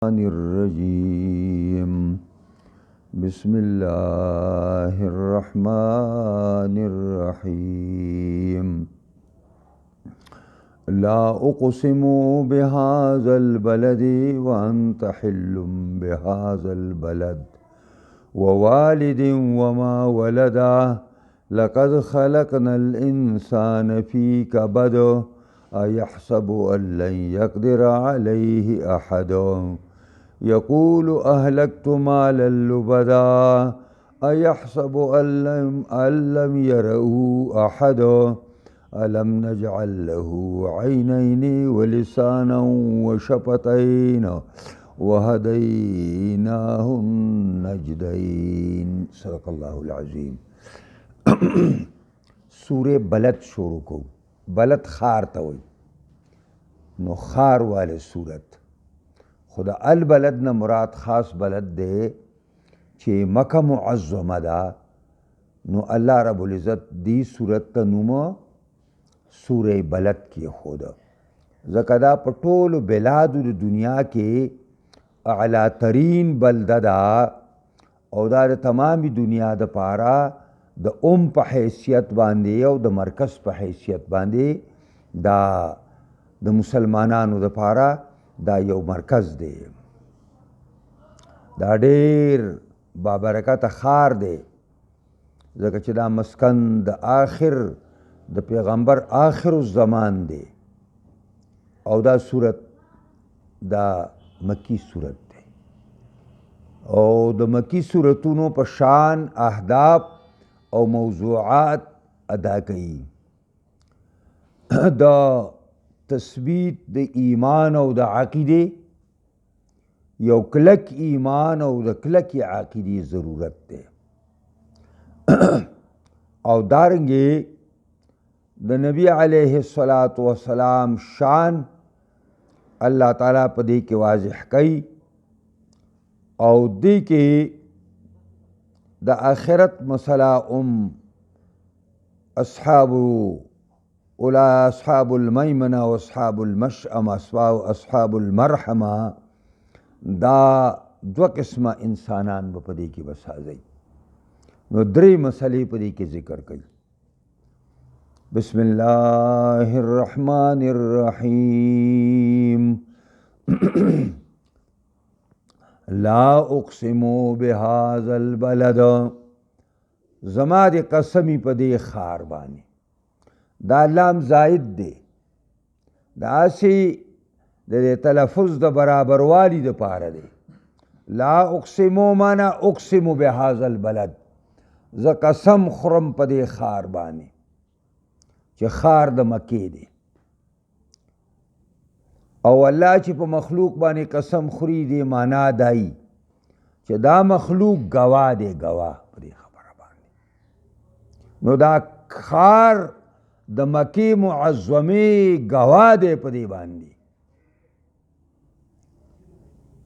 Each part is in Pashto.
الرجيم بسم الله الرحمن الرحيم لا أقسم بهذا البلد وأنت حل بهذا البلد ووالد وما ولد لقد خلقنا الإنسان في كبد أيحسب أن لن يقدر عليه أحد يقول أهلكت مالا لبدا أيحسب أن لم يره أحد ألم نجعل له عينين ولسانا وشفتين وهديناه النجدين صدق الله العظيم. سورہ بلد شروع کو. بلد خار تا وی نو خار والے صورت خدا البلد نه مراد خاص بلد دے چې مکه معظمه دا نو الله رب العزت دی صورت ته نوم سورہ بلد کی خدا ځکه دا په ټولو بلادو د دنیا کې اعلی ترین بلده دا او دا د تمامي دنیا د پاره د په حیثیت باندې او د مرکز په حیثیت باندې دا د مسلمانانو د پاره دا یو مرکز دی. دا ډیر بابرکت خار دی ځکه چې دا مسکن د آخر د پیغمبر آخر الزمان دی او دا صورت دا مکی صورت دی او د مکی صورتونو په شان اهداف او موضوعات ادا کئی. دا تثبیت د ایمان او د عقیده یو کلک ایمان او د کلک عقیده ضرورت ده او دارنگی د نبی علیہ الصلاۃ والسلام شان اللہ تعالیٰ پا دی کے واضح کئی او دی کے دا آخرت مسئلہ اصحاب المیمنہ و اصحاب المشأمہ اصحاب المرحمہ دا دو قسم انسانان پدی کی بسازی نو دری مسئلے پدی کی ذکر کئی. بسم اللہ الرحمن الرحیم لا اقسم بهذا البلد زما دی قسمی پا دی خار بانی دا لام زائد دی دا اسی دی تلفظ دا برابر والی دا پارا دی. لا اقسمو مانا اقسم بهذا البلد ز قسم خرم پا دی خار بانی چه خار دا مکی دی او اللہ چی پا مخلوق بانی قسم خوری دی مانا دائی چه دا مخلوق گواہ دے گواہ پا دی خبر بانی نو دا خار دا مکی معظمی گواہ دے پا دی باندی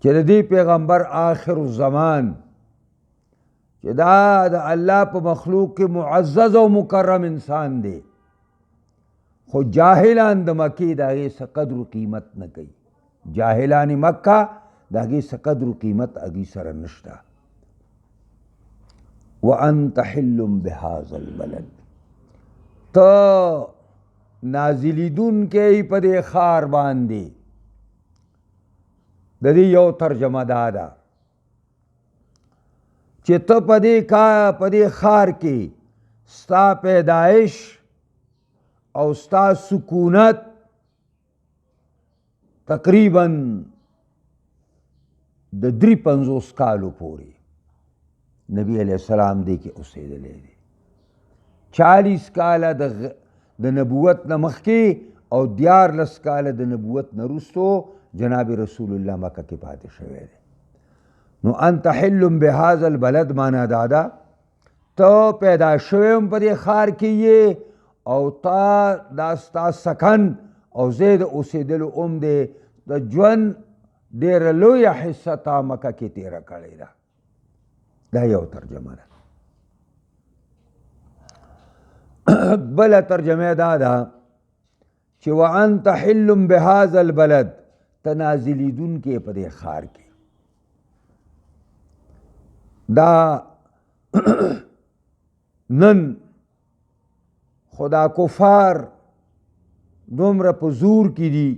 چه دی پیغمبر آخر الزمان چه دا اللہ پا مخلوق کے معزز و مکرم انسان دے خو جاہلان دا مکی داگی سا قدر و قیمت نہ کئی. جاہلان مکہ داگی سا قدر و قیمت اگی سر نشتا. وَأَنْتَ حِلٌّ بِهَذَا الْبَلَدِ تو نازلی دن کے ہی پدے خار باندے دادی یو ترجمہ دادا چہ تو پدے خار کے ستا پیدائش او ستا سکونت تقریباً د 53 کالو پوری نبی علیہ السلام دے کے اسے دلے دے 40 کالا د نبوت نمخ کے او 14 کالا د نبوت نرستو جناب رسول اللہ مکہ کے پاتے شوے دے. نو انت حل بهذا البلد مانا دادا تو پیدا شویم پا دے خار کیے او تا داستا سکن او زید اوسیدلو دے دا جون دیر لوی حصہ تا مکہ کی تیرہ کڑی دا یو ترجمہ دا. بلا ترجمہ دادا چه وانت حل بهذا البلد تنازلی دن کے پدے خار کے دا نن خدا کفار دومره په زور کې دي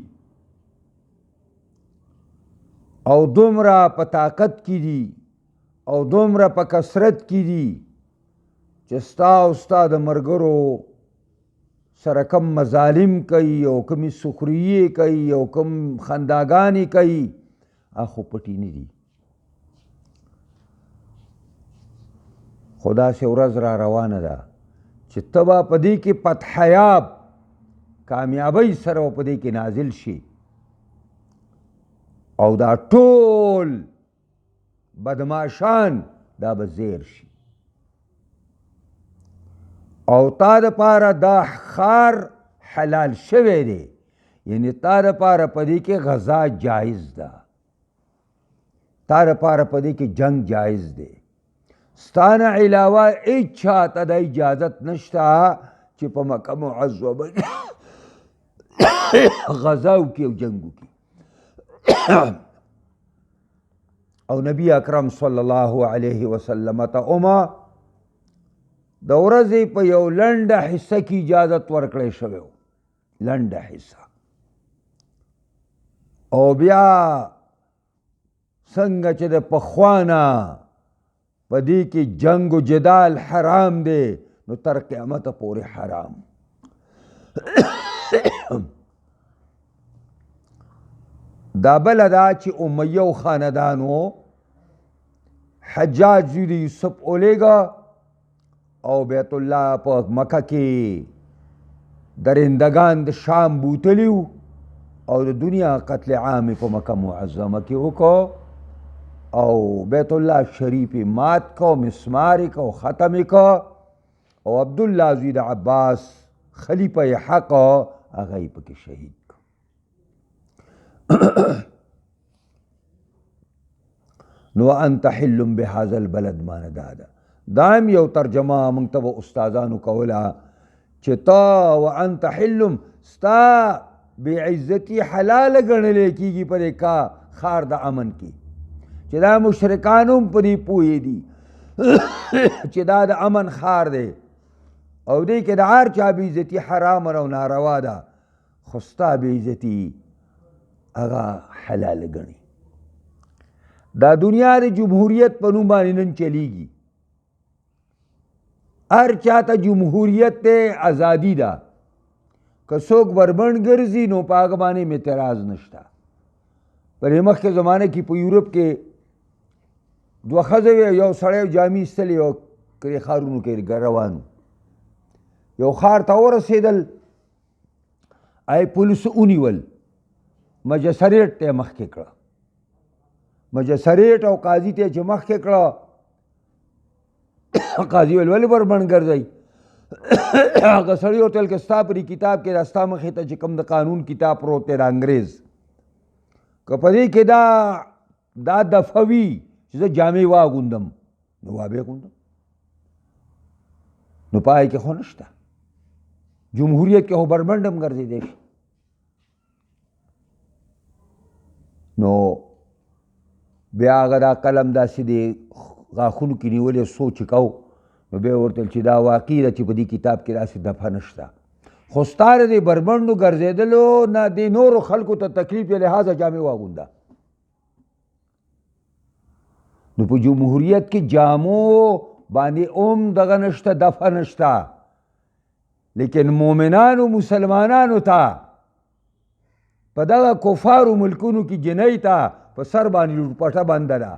او دومره په طاقت کې دي او دومره په کثرت کې دي چې ستا او ستا د ملګرو سره کم مظالم کوي او کمی سخریې کوي او کم خنداګانې کوي خو پټي نه دي. خدا سے ورځ را روانه ده چې ته به په دې کې فتحیاب کامیابۍ سره په دې کې نازل شي او دا ټول بدماشان دا به زیر شي او تا دپاره دا ښار حلال شوی دی، یعنی تا دپاره په دې کې غذا جایز ده، تا دپاره په دې کې جنگ جایز دی. ستانه علاوه هیڅ چاته د اجازت نشته چې په مکه معظمه غزا وکړي او جنګ وکړي. او نبی اکرم صلی الله علیه وسلم ته د ورځې په یو لنډه حصه کې اجازت ورکړی شوی و، لنډه حصه. او بیا څنګه چې د پخوا نه په دې کې جنگ و جدال حرام دی نو تر قیامته پورې حرام. دا بله دا چې امیه خاندانو حجاج زوی د یوسف اولیږه او بیت الله په مکه کې درندگان د شام بوتلی وو او د دنیا قتل عام په مکه معظمه کې وکړو او بیت الله شریف مات کو، مسمار کو، ختم کو او عبدالله زوی د عباس خلیفه حق هغه یې پکې شهید کو. نو انت حل بهذا البلد معنی دا ده. دایم یو ترجمه موږ ته به استادانو کوله چې تا وانت حل ستا بېعزتي حلاله ګڼلی کېږي په دې ښار د امن کې چې دا مشرکان هم په دې پوهې دي چې دا د امن ښار دی او دې کې د هر چا بېعزتي حرام او ناروا ده، خو ستا بېعزتي هغه حلاله ګڼي. دا دنیا د جمهوریت په نوم باندې نن چلیږي، هر چاته جمهوریت دی، ازادي ده. که څوک بربنډ ګرځي نو په هغه باندې اعتراض نشته. په دې مخکې زمانه کې په یورپ کې دوه ښځې وې، یو سړی جامې ایستلې او کرې ښارونو کې روان یو ښار ته ورسېدل، ای پولیسو ونیول، مجسریټ ته یې مخکې کړه. مجسریټ او قاضي ته چې مخکې کړه، قاضي ویل ولې بربنډ ګرځئ؟ هغه سړي ورته ویل که ستا په دې کتاب کې دا ستا مخې ته چې کوم د قانون کتاب پروت دی د انګریز، که په دې کې دا دفعه وي چې زه جامې واغوندم نو وابې غوندم، نو پای کې خو نشته. جمهوریت کې خو بربنډ هم ګرځېدی شي. نو بیا هغه دا قلم داسې دی غاښونو کې نیولې سوچ کو، نو بیا ورته ویل چې دا واقعي ده چې په دې کتاب کې داسې دفعه نشته، خو ستا د دې بربنډو ګرځېدلو نه دې نورو خلکو ته تکلیف یې لحاظه جامې واغونده. نو په جمهوریت کې جامو باندې دغه نشته، دفعه نشته، لیکن مؤمنانو مسلمانانو ته په دغه کفارو ملکونو کې جنۍ ته په سر باندې لوټپټه بنده ده.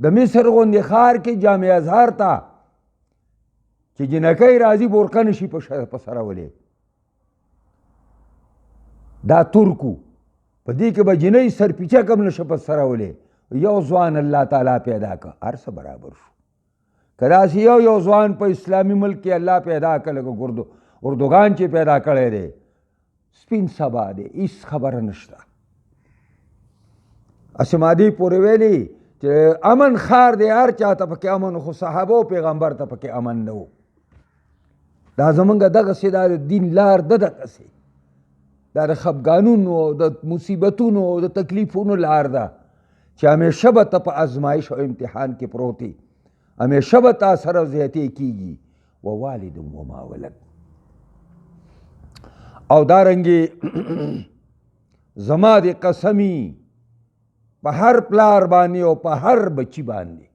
د مصر غوندې ښار کې جامع ازهر ته چې جنکۍ راځي بورقه نشي په سره ولی. دا ترکو په دې کې به جنۍ سرپیچه کم نشه په سره ولی. یو ځوان الله تعالی پیدا که، هر څه برابر شو. که داسې یو ځوان په اسلامي ملک کې الله پیدا که، لکه اردوګان چې پیدا کړی دی، سپین سبا دی، هېڅ خبره نشته. اسمادي پورې ویلي چې امن ښار دی، هر چا ته پکې امن، خو صحابه او پیغمبر ته پکې امن نه و. دا زمونږ دغسې دا د دین لار ده، دغسې دا د خفګانونو او د مصیبتونو او د تکلیفونو لار ده چې همیشه به ته په ازمایش او امتحان کې پروت یې، همیشه به تا سره زیاتې کېږي. ووالد وما ولد. او دارنګې زما د قسمی په هر پلار باندې او په هر بچی باندې،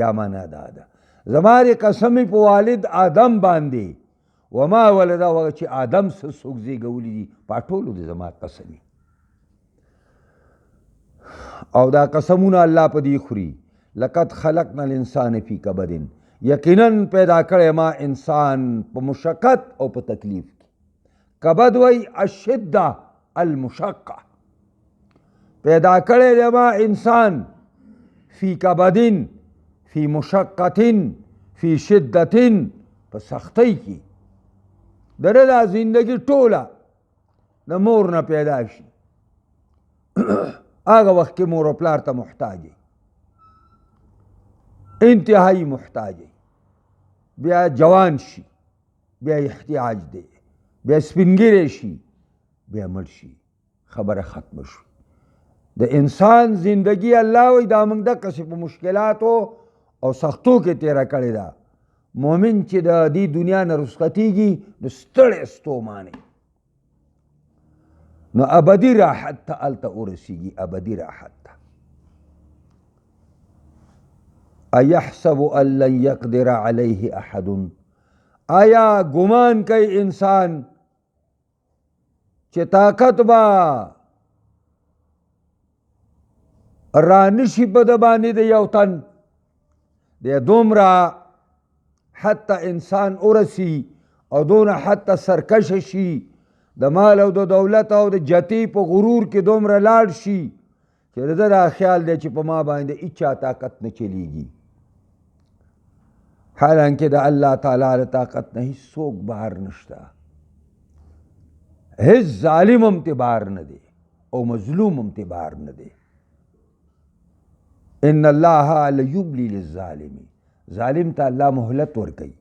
یا معنا دا ده زما د قسمی په والد آدم باندې، وما ولد هغه چې آدم څوک زیږولی دي، په ټولو د زما قسمی. او دا قسمونه الله په دې خوري، لقد خلقنا الانسان فی کبد، یقینا پیدا کړی ما انسان په مشقت او په تکلیف کې. کبد وی الشده المشقه، پیدا کړی دی ما انسان فی کبدن، فی مشقتن، فی شدتن، په سختۍ کې. دره دا زندگی ټوله د مور نه پیدا شي، هغه وخت کې مور او پلار ته محتاج دی، انتهایی محتاج دی. بیا جوان شي، بیا احتیاج دی، بیا سپینګیری شي، بیا مړ شي، خبره ختمه شو. د انسان زندگی الله وی دا موږ دقسې په مشکلاتو او سختو کې تیره کړې ده. مؤمن چې د دې دنیا نه رخصتېږي نو ستړی ستومانې، نو ابدي راحت ته هلته ورسېږي، ابدي راحت ته. ایحسب ان لن یقدر علیه احد، آیا ګمان کوي انسان چې طاقت به رانشي په ده باندې د یو تن د دومره حتی انسان ورسی او دونه حتی سرکشه شي، د مال او د دولت او د جتی په غرور کې دومره لاړ شي چې د ده دا خیال دی چې په ما باندې هیچا طاقت نه چلیږي. حالانکه د الله تعالی د طاقت نه هیڅوک بهر نشته، هیڅ ظالم هم ته بهر نه دی او مظلوم هم ته بهر نه دی. ان الله لیبلی للظالم، ظالم ته الله مهلت ورکوي،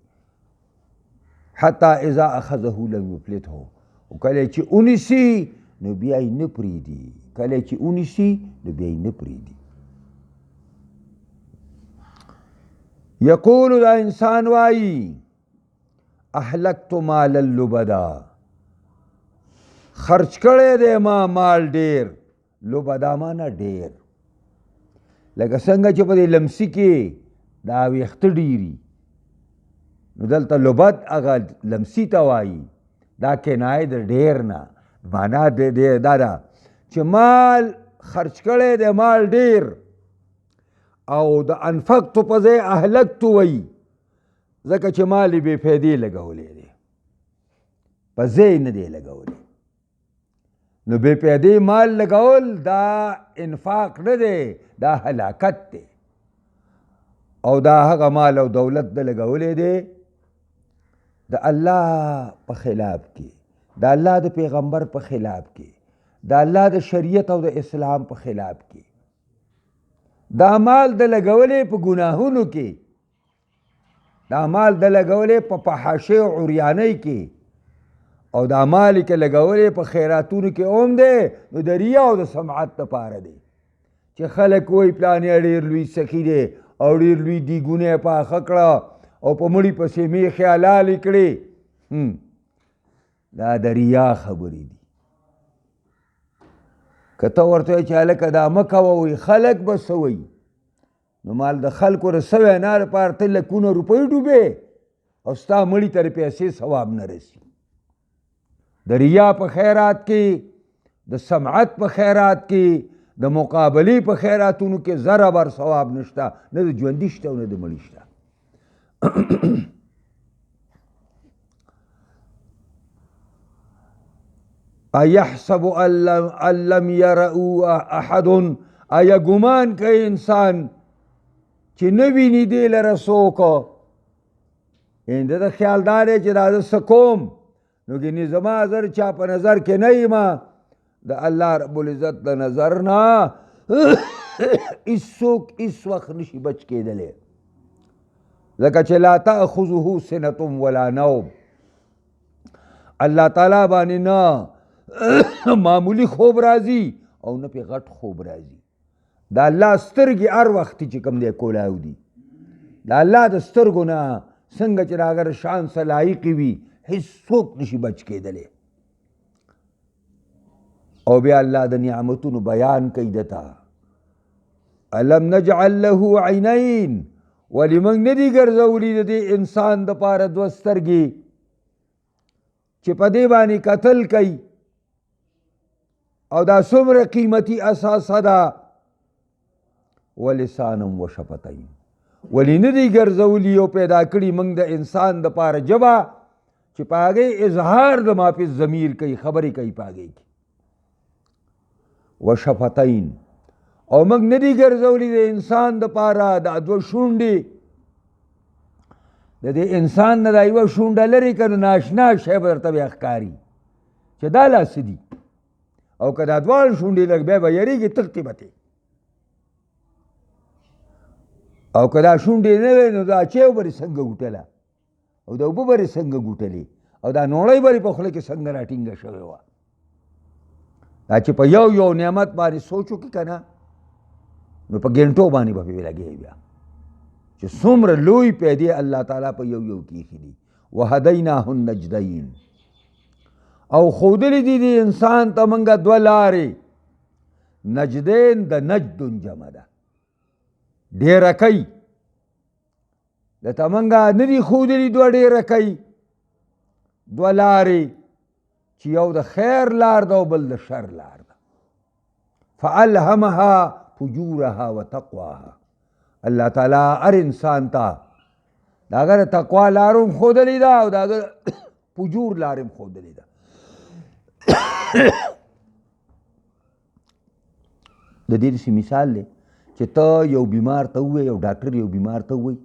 حتی اذا اخذه لم یفلته، او کله چې اونیسي نو بیا یې نه پرېږدي، کله چې اونیسي نو بیا یې نه پرېږدي. یقول دا انسان وایي اهلکت مالا لبدا، خرچ کړی دی ما مال ډیر، لبدا مانا ډیر. لکه څنګه چې په دې لمسي کې دا ویښته ډیري، نو دلته لبد هغه لمسي ته وایي، دا کنایه د ډیر نه، معنا دا ده چې مال خرچ کړی دی مال ډیر، او د انفقتو په ځای اهلکتو وایي، ځکه چې مال یې بې فایدې لګولی دی، په ځای نه دی لګولی. نو بې فایدې مال لګول دا انفاق نه دی، دا هلاکت دی. او دا هغه مال او دولت د لګولی دی د الله په خلاف کې، د الله د پیغمبر په خلاف کې، د الله د شریعت او د اسلام په خلاف کې. دا مال د لګولې په ګناهونو کې، دا مال د لګولې په فحاشۍ او عریانۍ کې، او دا مال کې لګولې په خیراتونو کې هم دی، نو د ریا او د سمعت دپاره دی چې خلک وایي پلانې ډېر لوی سخي دی او ډېر لوی دیګونه یې پاخه کړه او په مړي پسې میښې حلالې کړې. دا د ریا خبرې دي. که ته ورته وایې چې هلکه دا مه کوه، وایي خلک به څه وایي، نو مال د خلکو د څه وینا لپاره ته لکونه روپۍ ډوبې او ستا مړي ته د پیسې ثواب نه رسي. د ریا په خیرات کې، د سمعت په خیرات کې، د مقابلې په خیراتونو کې ذره بر ثواب نشته، نه د ژوندي شته او نه د مړي شته. ایحسب ان لم یرؤ احد، آیا ګمان کوي انسان چې نه ویني دې لره څوک؟ یعنې د ده خیال دا دی چې دا زه څه کوم، نو ګینې زما زر چا په نظر کې نه یم، د الله رب العزت د نظر نه هیڅوک هیڅ وخت نشي بچ کېدلی، ځکه چې لا تأخذه سنة ولا نوم، الله تعالی باندې نه معمولی خوب راځي او نه پې غټ خوب راځي. د الله سترګې هر وخت چې کوم دی کولاو دي د الله د سترګو نه څنګه چې د هغه شان څه لایقې وي هېڅوک نشي بچ کېدلی او بیا الله د نعمتونو بیان کوي دته الم نجعل له عینین ولې موږ نه دي ګرځولي د دې انسان دپاره دوه سترګې چې په دې باندې کتل کوي او دا څومره قیمتي اثاثه ده ولسانا وشفتین ولې نه دي ګرځولي او پیدا کړي موږ د انسان دپاره ژبه چې په هغې اظهار د ما فی الضمیر کوي خبرې کوي په هغې کې وشفتین او موږ نه دي ګرځولي د انسان دپاره دا دوه شونډې د دې انسان نه دا یوه شونډه لرې که ناشنا شی به درته بیا ښکاري چې دا لا څه دي او که دا دواړه شونډې لږ بیا به یېرېږي تښتې به تې او که دا شونډې نه وی نو دا چیو به څنګه ګوټله او دا اوبه به څنګه ګوټلې او دا نوړۍ به په خوله کې څنګه راټینګه شوې وه دا چې په یو یو نعمت باندې سوچ وکړي که نه نو په ګنټو باندې به پې لګې بیا چې څومره لوی پیدې الله تعالی په یو یو کې ایښي دي وهدیناه النجدین او ښودلې دي دې انسان ته موږ دوه لارې نجدین د نجدون جمع ده ډېرکۍ درته موږ نه دي ښودلي دوه ډېرکۍ دوه لارې چې یو د خیر لار ده او بل د شر لار ده فالهمها فجورها وتقواها الله تعالی هر انسان ته د هغه د تقوا لار هم ښودلې ده او د هغه فجور لار هم ښودلې ده د دې داسې مثال دی چې ته یو بیمار ته ووایې یو ډاکټر یو بیمار ته ووایي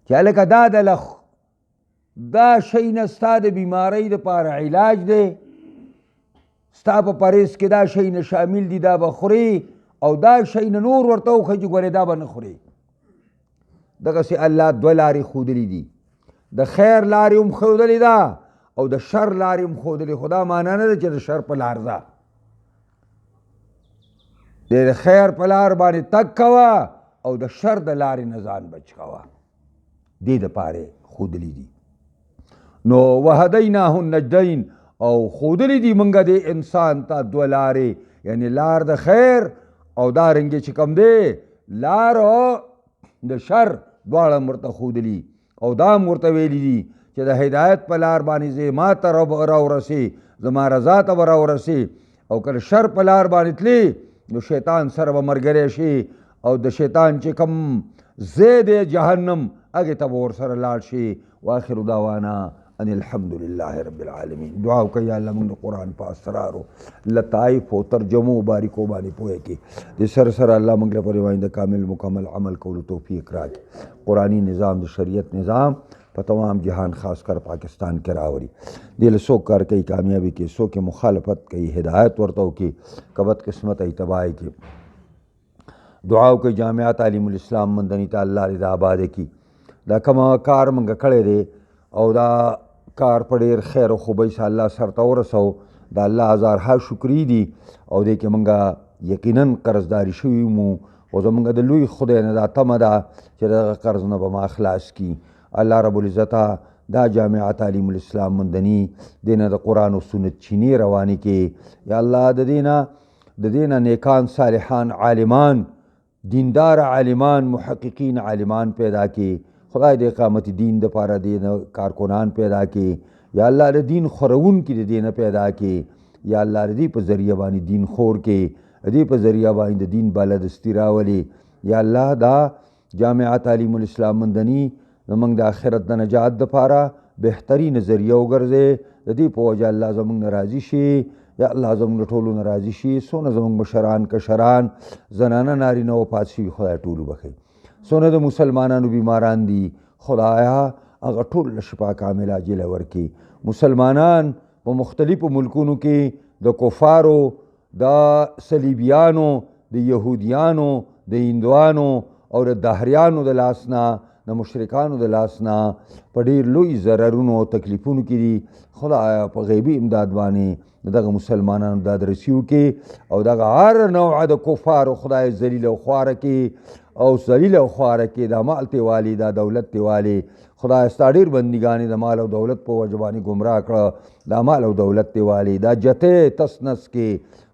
چې هلکه دا د لخ دا شی نه ستا د بیمارۍ دپاره علاج دی ستا په پرهیز کې دا شی نه شامل دي دا به خورې او دا شی نه نور ورته وښیي چې ګورې دا به نه خورې دغسې الله دوه لارې ښودلي دي د خیر لارې هم ښودلې ده او د شر لارې هم ښودلې خو دا معنا نه ده چې د شر په لار ځه د خیر په لار باندې تګ کوه او د شر د لارې نه ځان بچ کوه دې دپاره ښودلي دي نو وهدیناه النجدین او ښودلي دي موږ د انسان ته دوه لارې یعنی لار د خیر او دارنګې چې کوم دی لار د شر دواړه هم ورته ښودلي او دا هم ورته ویلي دي چې د هدایت په لار باندې زه ما ته راورسې زما رضا ته به راورسې او که د شر په لار باندې تلې نو شیطان سره به ملګری شي او د شیطان چې کوم ځای دی جهنم هغې ته به ورسره لاړ شي واخر دعوانا ان الحمد لله رب العالمین دعا وکړئ یا الله موږ د قرآن په اسرارو لطایف او ترجمو باریکو باندې پوهه کړي د سره سره الله موږ له پرې باندې کامل مکمل عمل کولو توفیق راکړي قرآني نظام د شریعت نظام په تمام جهان خاص کر پاکستان کې راوړي دې له څوک کار کوي کامیابي کې څوک مخالفت کوي هدایت ورته وکړي که بد قسمت ای تباهی کې دعا وکړئ جامعه تعلیم الاسلام مندني ته الله دې دا آباده کړي دا کومه کار موږ کړی دی او دا کار په ډېر خیر او خوبۍ سره الله سرته ورسو د الله هزارها شکرې دي او دې کې موږ یقینا قرضداري شوي مو او زموږ د لوی خدای نه دا تمه ده چې دغه قرض نه به ما خلاص کړي الله رب العزته دا جامعه تعلیم الاسلام مندني دې نه د قرآن او سنت چینې روانې کې یا الله د دې نه نیکان صالحان عالمان دیندار عالمان محققین عالمان پیدا کړي خدای د اقامت دین دپاره دې نه کارکنان پیدا کړي یا الله د دین خورونکي د دې نه پیدا کړي یا الله د دې په ذریعه باندې دین خور کړي د دې په ذریعه باندې د دین بالادستي راولي یا الله دا جامعه تعلیم الاسلام مندني زموږ د آخرت د نجات دپاره بهترین ذریعه وګرځې د دې په وجه الله زموږ نه راضي شي یا الله زموږ ټولو نه راضي شي څونه زموږ مشران کشران زنانه نارینه وفات شوي خدای ټولو بخښي څونه د مسلمانانو بیماران دي خدایا هغه ټول له شفا کامله عاجله ورکړي مسلمانان په مختلفو ملکونو کې د کفارو د صلیبیانو د یهودیانو د هندوانو او د دهریانو د لاس نه د مشرکانو د لاس نه په ډېر لوی ضررونو او تکلیفونو کې دي. خدایه په غیبي امداد باندې دغه مسلمانانو داد رسی وکړي او دغه هر نوعه د کفارو خدای ذلیل او خواره کړي او ذلیل او خواره کړي. دا مال تی والي دا دولت تی والي خدای ستا ډېر بندګانې د مال او دولت په وجه باندې ګمراه کړه. دا مال او دولت تی والي دا جتې تسنس کې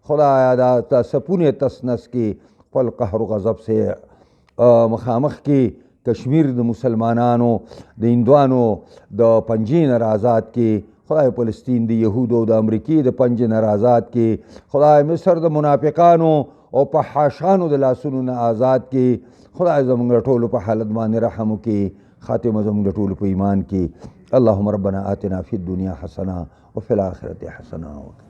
خدایا دا سپونې تسنس کې خپل قهر و غضب سے مخامخ کې کشمیر د مسلمانانو د هندوانو د پنجې نه آزاد کې خدای فلسطین د یهودو د امریکې د پنجې نه آزاد کې خدای مصر د منافقانو او په حاشانو د لاسونو نه آزاد کې خدای زموږ ټولو په حالت باندې رحم وکړي خاتمه زموږ ټولو په ایمان کې. اللهم ربنا آتنا فی الدنیا حسنه وفي الآخرة حسنه